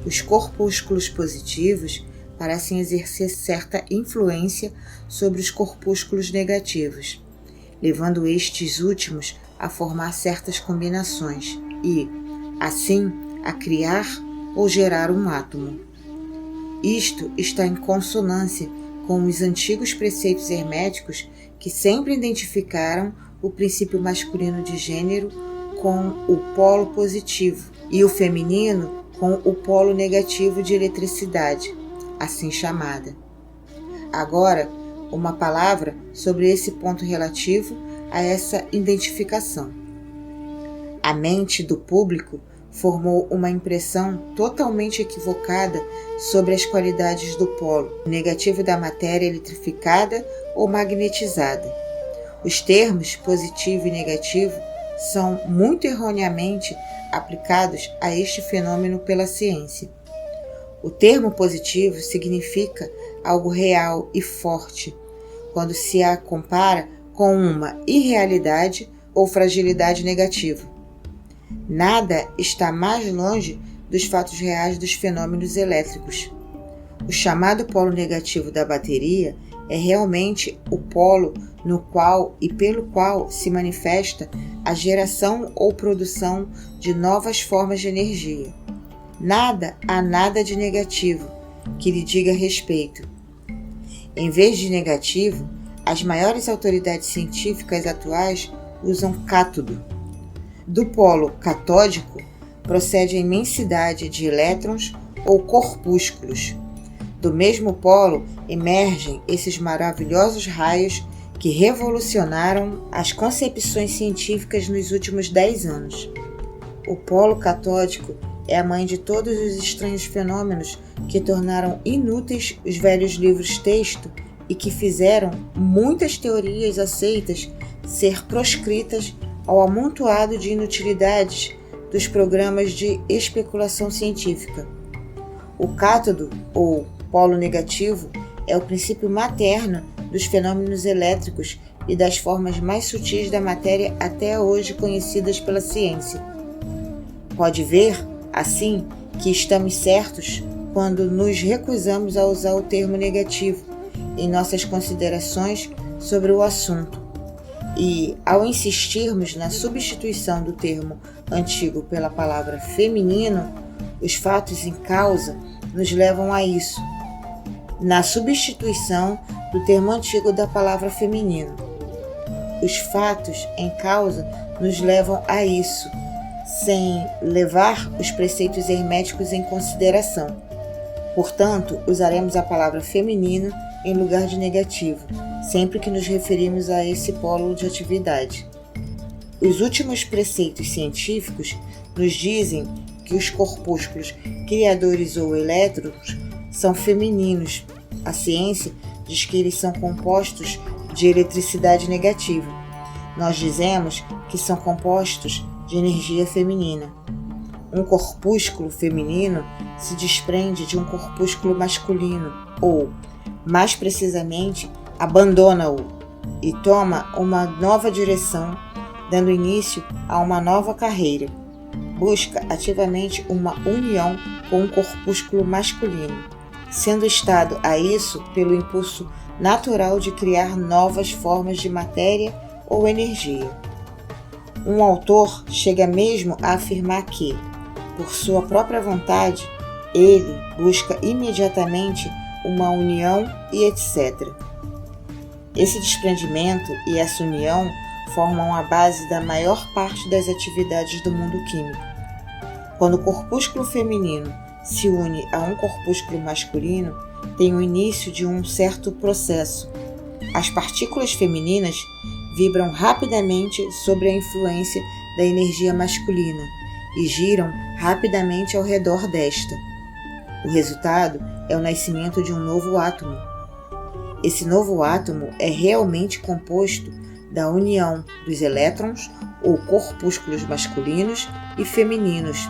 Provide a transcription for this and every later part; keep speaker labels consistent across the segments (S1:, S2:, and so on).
S1: Os corpúsculos positivos parecem exercer certa influência sobre os corpúsculos negativos, levando estes últimos a formar certas combinações e, assim, a criar ou gerar um átomo. Isto está em consonância com os antigos preceitos herméticos que sempre identificaram o princípio masculino de gênero com o polo positivo e o feminino com o polo negativo de eletricidade, assim chamada. Agora, uma palavra sobre esse ponto relativo a essa identificação. A mente do público formou uma impressão totalmente equivocada sobre as qualidades do polo negativo da matéria eletrificada ou magnetizada. Os termos positivo e negativo são muito erroneamente aplicados a este fenômeno pela ciência. O termo positivo significa algo real e forte, quando se a compara com uma irrealidade ou fragilidade negativa. Nada está mais longe dos fatos reais dos fenômenos elétricos. O chamado polo negativo da bateria é realmente o polo no qual e pelo qual se manifesta a geração ou produção de novas formas de energia. Há nada de negativo que lhe diga respeito. Em vez de negativo, as maiores autoridades científicas atuais usam cátodo. Do polo catódico procede a imensidade de elétrons ou corpúsculos. Do mesmo polo emergem esses maravilhosos raios que revolucionaram as concepções científicas nos últimos 10 anos. O polo catódico é a mãe de todos os estranhos fenômenos que tornaram inúteis os velhos livros-texto e que fizeram muitas teorias aceitas ser proscritas ao amontoado de inutilidades dos programas de especulação científica. O cátodo, ou polo negativo, é o princípio materno dos fenômenos elétricos e das formas mais sutis da matéria até hoje conhecidas pela ciência. Pode ver, assim, que estamos certos quando nos recusamos a usar o termo negativo em nossas considerações sobre o assunto e, ao insistirmos na substituição do termo antigo pela palavra feminino, os fatos em causa nos levam a isso. Na substituição do termo antigo da palavra feminino, os fatos em causa nos levam a isso, sem levar os preceitos herméticos em consideração. Portanto, usaremos a palavra feminino em lugar de negativo, sempre que nos referimos a esse polo de atividade. Os últimos preceitos científicos nos dizem que os corpúsculos criadores ou elétrons são femininos. A ciência diz que eles são compostos de eletricidade negativa. Nós dizemos que são compostos de energia feminina. Um corpúsculo feminino se desprende de um corpúsculo masculino, ou, mais precisamente, abandona-o e toma uma nova direção, dando início a uma nova carreira. Busca ativamente uma união com um corpúsculo masculino, sendo estado a isso pelo impulso natural de criar novas formas de matéria ou energia. Um autor chega mesmo a afirmar que, por sua própria vontade, ele busca imediatamente uma união e etc. Esse desprendimento e essa união formam a base da maior parte das atividades do mundo químico. Quando o corpúsculo feminino se une a um corpúsculo masculino, tem o início de um certo processo. As partículas femininas vibram rapidamente sob a influência da energia masculina e giram rapidamente ao redor desta. O resultado é o nascimento de um novo átomo. Esse novo átomo é realmente composto da união dos elétrons ou corpúsculos masculinos e femininos,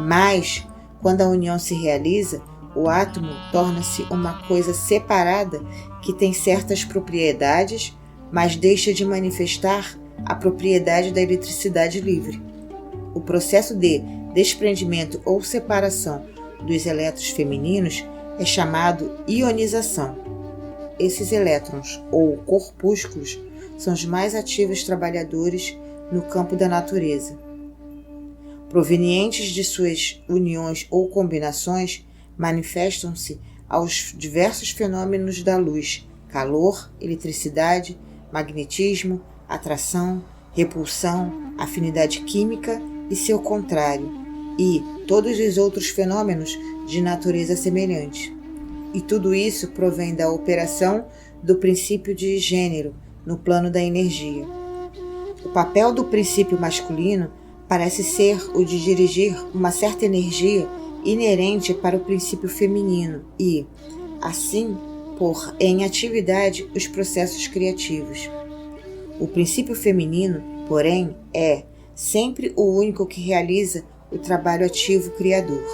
S1: mas, quando a união se realiza, o átomo torna-se uma coisa separada que tem certas propriedades, mas deixa de manifestar a propriedade da eletricidade livre. O processo de desprendimento ou separação dos elétrons femininos é chamado ionização. Esses elétrons, ou corpúsculos, são os mais ativos trabalhadores no campo da natureza. Provenientes de suas uniões ou combinações, manifestam-se aos diversos fenômenos da luz: calor, eletricidade, magnetismo, atração, repulsão, afinidade química e seu contrário, e todos os outros fenômenos de natureza semelhante. E tudo isso provém da operação do princípio de gênero no plano da energia. O papel do princípio masculino parece ser o de dirigir uma certa energia inerente para o princípio feminino e, assim, pôr em atividade os processos criativos. O princípio feminino, porém, é sempre o único que realiza o trabalho ativo criador.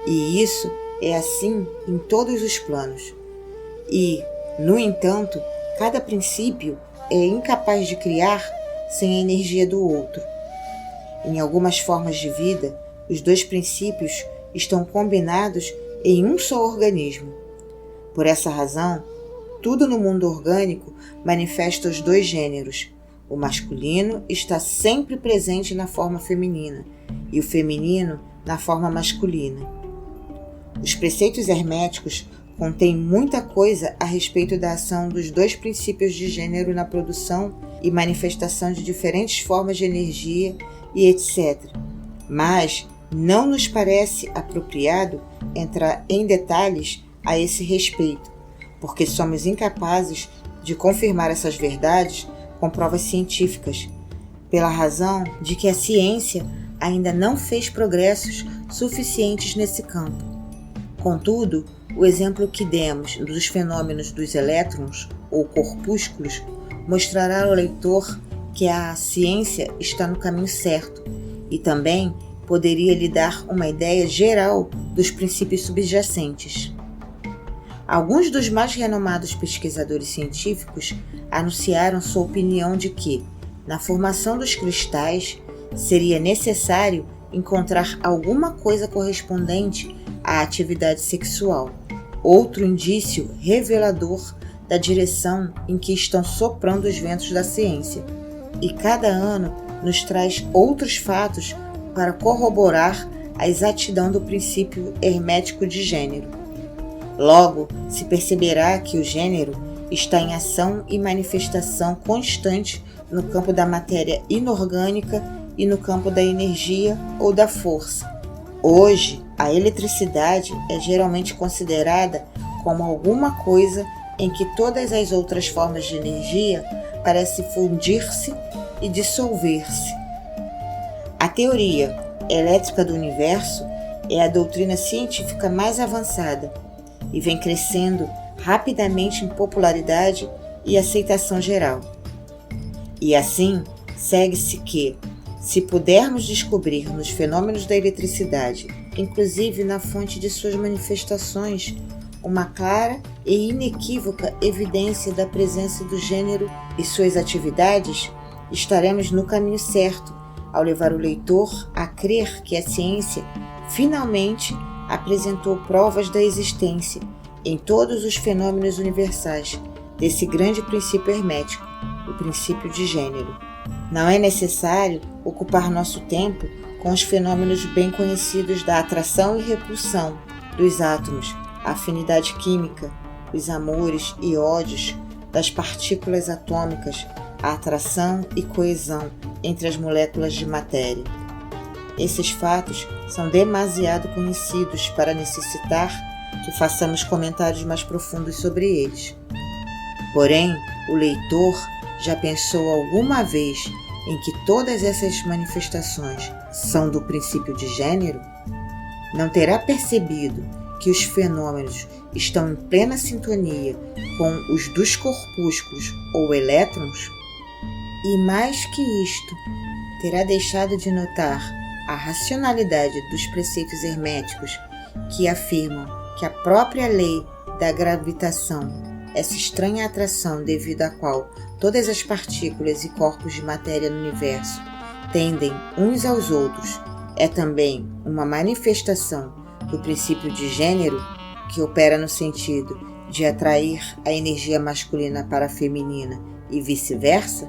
S1: E isso é assim em todos os planos. E, no entanto, cada princípio é incapaz de criar sem a energia do outro. Em algumas formas de vida, os dois princípios estão combinados em um só organismo. Por essa razão, tudo no mundo orgânico manifesta os dois gêneros. O masculino está sempre presente na forma feminina e o feminino na forma masculina. Os preceitos herméticos contêm muita coisa a respeito da ação dos dois princípios de gênero na produção e manifestação de diferentes formas de energia e etc. Mas não nos parece apropriado entrar em detalhes a esse respeito, porque somos incapazes de confirmar essas verdades com provas científicas, pela razão de que a ciência ainda não fez progressos suficientes nesse campo. Contudo, o exemplo que demos dos fenômenos dos elétrons ou corpúsculos mostrará ao leitor que a ciência está no caminho certo e também poderia lhe dar uma ideia geral dos princípios subjacentes. Alguns dos mais renomados pesquisadores científicos anunciaram sua opinião de que, na formação dos cristais, seria necessário encontrar alguma coisa correspondente à atividade sexual, outro indício revelador da direção em que estão soprando os ventos da ciência. E cada ano nos traz outros fatos para corroborar a exatidão do princípio hermético de gênero. Logo, se perceberá que o gênero está em ação e manifestação constante no campo da matéria inorgânica e no campo da energia ou da força. Hoje, a eletricidade é geralmente considerada como alguma coisa em que todas as outras formas de energia parecem fundir-se e dissolver-se. A teoria elétrica do universo é a doutrina científica mais avançada e vem crescendo rapidamente em popularidade e aceitação geral. E assim, segue-se que, se pudermos descobrir nos fenômenos da eletricidade, inclusive na fonte de suas manifestações, uma clara e inequívoca evidência da presença do gênero e suas atividades, estaremos no caminho certo ao levar o leitor a crer que a ciência finalmente apresentou provas da existência em todos os fenômenos universais desse grande princípio hermético, o princípio de gênero. Não é necessário ocupar nosso tempo com os fenômenos bem conhecidos da atração e repulsão dos átomos, a afinidade química, os amores e ódios das partículas atômicas, a atração e coesão entre as moléculas de matéria. Esses fatos são demasiado conhecidos para necessitar que façamos comentários mais profundos sobre eles. Porém, o leitor já pensou alguma vez em que todas essas manifestações são do princípio de gênero? Não terá percebido que os fenômenos estão em plena sintonia com os dos corpúsculos ou elétrons? E mais que isto, terá deixado de notar a racionalidade dos preceitos herméticos que afirmam que a própria lei da gravitação, essa estranha atração devido à qual todas as partículas e corpos de matéria no universo tendem uns aos outros, é também uma manifestação do princípio de gênero, que opera no sentido de atrair a energia masculina para a feminina e vice-versa?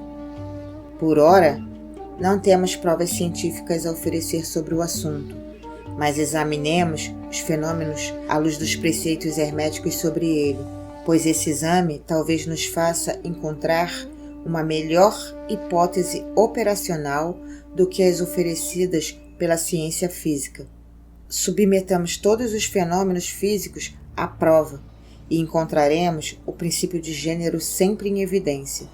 S1: Por ora, não temos provas científicas a oferecer sobre o assunto, mas examinemos os fenômenos à luz dos preceitos herméticos sobre ele, pois esse exame talvez nos faça encontrar uma melhor hipótese operacional do que as oferecidas pela ciência física. Submetamos todos os fenômenos físicos à prova e encontraremos o princípio de gênero sempre em evidência.